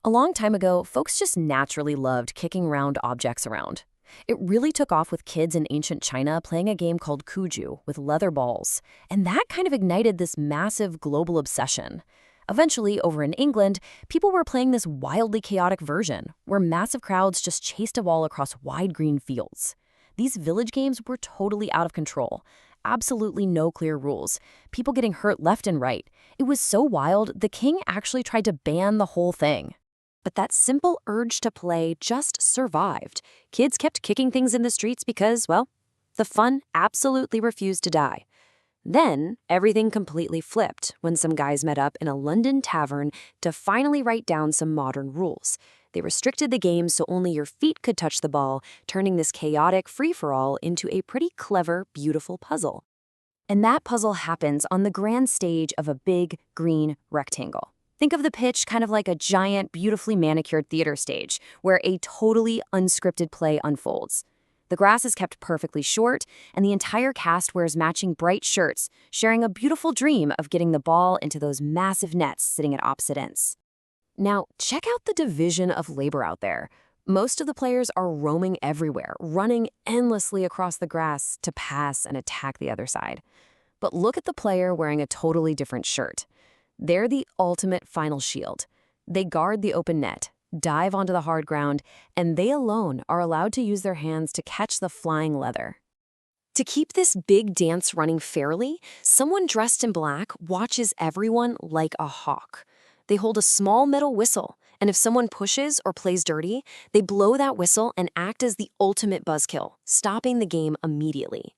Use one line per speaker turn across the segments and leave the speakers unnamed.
A long time ago, folks just naturally loved kicking round objects around. It really took off with kids in ancient China playing a game called Cuju with leather balls, and that kind of ignited this massive global obsession. Eventually, over in England, people were playing this wildly chaotic version, where massive crowds just chased a ball across wide green fields. These village games were totally out of control. Absolutely no clear rules. People getting hurt left and right. It was so wild, the king actually tried to ban the whole thing. But that simple urge to play just survived. Kids kept kicking things in the streets because, well, the fun absolutely refused to die. Then, everything completely flipped when some guys met up in a London tavern to finally write down some modern rules. They restricted the game so only your feet could touch the ball, turning this chaotic free-for-all into a pretty clever, beautiful puzzle. And that puzzle happens on the grand stage of a big, green rectangle. Think of the pitch kind of like a giant, beautifully manicured theater stage, where a totally unscripted play unfolds. The grass is kept perfectly short, and the entire cast wears matching bright shirts, sharing a beautiful dream of getting the ball into those massive nets sitting at opposite ends. Now, check out the division of labor out there. Most of the players are roaming everywhere, running endlessly across the grass to pass and attack the other side. But look at the player wearing a totally different shirt. They're the ultimate final shield. They guard the open net, dive onto the hard ground, and they alone are allowed to use their hands to catch the flying leather. To keep this big dance running fairly, someone dressed in black watches everyone like a hawk. They hold a small metal whistle, and if someone pushes or plays dirty, they blow that whistle and act as the ultimate buzzkill, stopping the game immediately.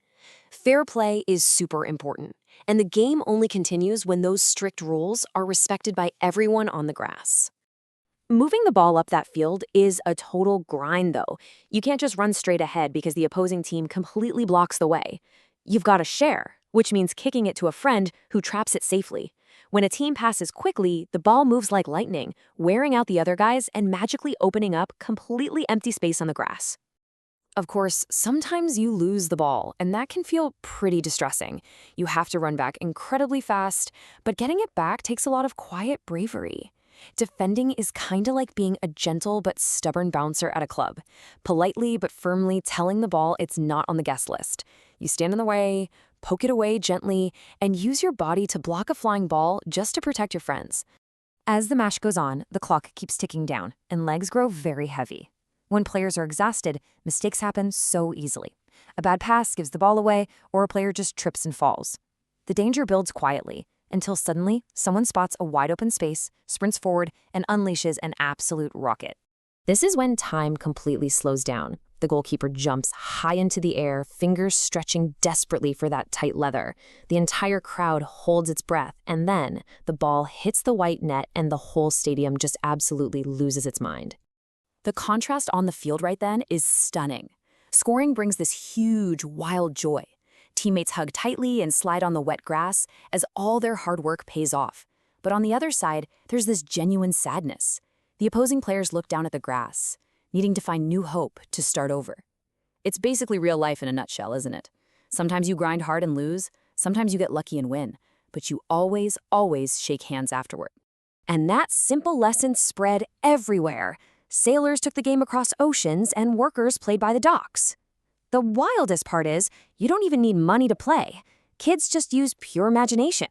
Fair play is super important, and the game only continues when those strict rules are respected by everyone on the grass. Moving the ball up that field is a total grind, though. You can't just run straight ahead because the opposing team completely blocks the way. You've got to share, which means kicking it to a friend who traps it safely. When a team passes quickly, the ball moves like lightning, wearing out the other guys and magically opening up completely empty space on the grass. Of course, sometimes you lose the ball, and that can feel pretty distressing. You have to run back incredibly fast, but getting it back takes a lot of quiet bravery. Defending is kinda like being a gentle but stubborn bouncer at a club, politely but firmly telling the ball it's not on the guest list. You stand in the way, poke it away gently, and use your body to block a flying ball just to protect your friends. As the match goes on, the clock keeps ticking down, and legs grow very heavy. When players are exhausted, mistakes happen so easily. A bad pass gives the ball away, or a player just trips and falls. The danger builds quietly, until suddenly someone spots a wide-open space, sprints forward, and unleashes an absolute rocket. This is when time completely slows down. The goalkeeper jumps high into the air, fingers stretching desperately for that tight leather. The entire crowd holds its breath, and then the ball hits the white net and the whole stadium just absolutely loses its mind. The contrast on the field right then is stunning. Scoring brings this huge, wild joy. Teammates hug tightly and slide on the wet grass as all their hard work pays off. But on the other side, there's this genuine sadness. The opposing players look down at the grass, needing to find new hope to start over. It's basically real life in a nutshell, isn't it? Sometimes you grind hard and lose, sometimes you get lucky and win, but you always, always shake hands afterward. And that simple lesson spread everywhere. Sailors took the game across oceans, and workers played by the docks. The wildest part is, you don't even need money to play. Kids just use pure imagination.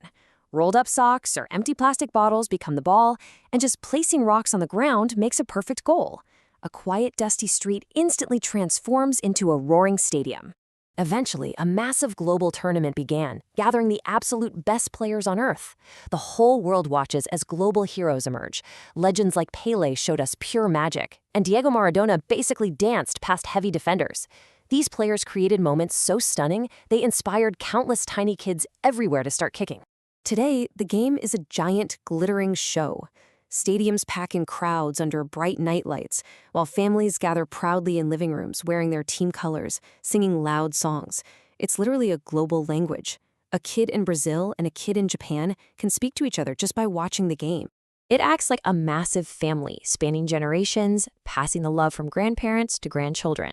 Rolled up socks or empty plastic bottles become the ball, and just placing rocks on the ground makes a perfect goal. A quiet, dusty street instantly transforms into a roaring stadium. Eventually, a massive global tournament began, gathering the absolute best players on Earth. The whole world watches as global heroes emerge. Legends like Pelé showed us pure magic, and Diego Maradona basically danced past heavy defenders. These players created moments so stunning, they inspired countless tiny kids everywhere to start kicking. Today, the game is a giant, glittering show. Stadiums pack in crowds under bright night lights, while families gather proudly in living rooms wearing their team colors, singing loud songs. It's literally a global language. A kid in Brazil and a kid in Japan can speak to each other just by watching the game. It acts like a massive family, spanning generations, passing the love from grandparents to grandchildren.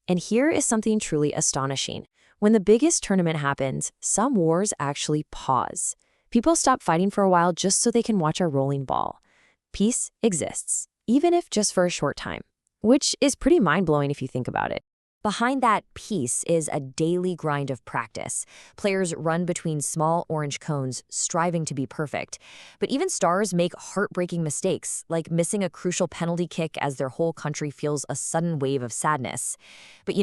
And here is something truly astonishing. When the biggest tournament happens, some wars actually pause. People stop fighting for a while just so they can watch a rolling ball. Peace exists, even if just for a short time, which is pretty mind-blowing if you think about it. Behind that peace is a daily grind of practice. Players run between small orange cones, striving to be perfect. But even stars make heartbreaking mistakes, like missing a crucial penalty kick as their whole country feels a sudden wave of sadness. But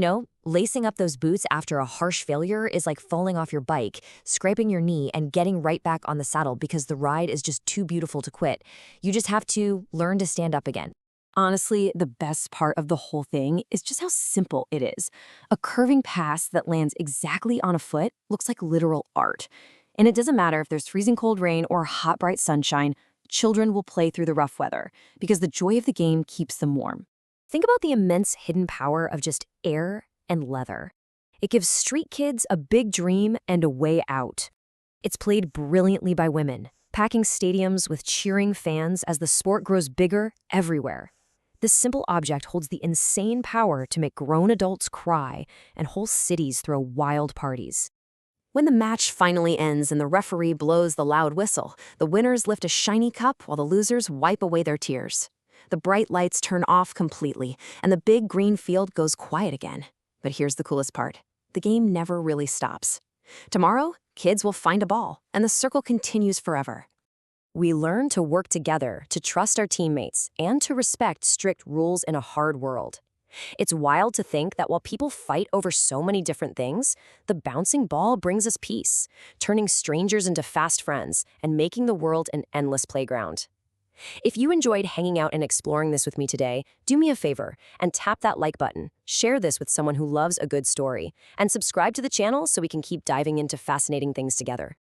lacing up those boots after a harsh failure is like falling off your bike, scraping your knee, and getting right back on the saddle because the ride is just too beautiful to quit. You just have to learn to stand up again. Honestly, the best part of the whole thing is just how simple it is. A curving pass that lands exactly on a foot looks like literal art. And it doesn't matter if there's freezing cold rain or hot bright sunshine, children will play through the rough weather because the joy of the game keeps them warm. Think about the immense hidden power of just air and leather. It gives street kids a big dream and a way out. It's played brilliantly by women, packing stadiums with cheering fans as the sport grows bigger everywhere. This simple object holds the insane power to make grown adults cry and whole cities throw wild parties. When the match finally ends and the referee blows the loud whistle, the winners lift a shiny cup while the losers wipe away their tears. The bright lights turn off completely, and the big green field goes quiet again. But here's the coolest part. The game never really stops. Tomorrow, kids will find a ball, and the circle continues forever. We learn to work together, to trust our teammates, and to respect strict rules in a hard world. It's wild to think that while people fight over so many different things, the bouncing ball brings us peace, turning strangers into fast friends and making the world an endless playground. If you enjoyed hanging out and exploring this with me today, do me a favor and tap that like button, share this with someone who loves a good story, and subscribe to the channel so we can keep diving into fascinating things together.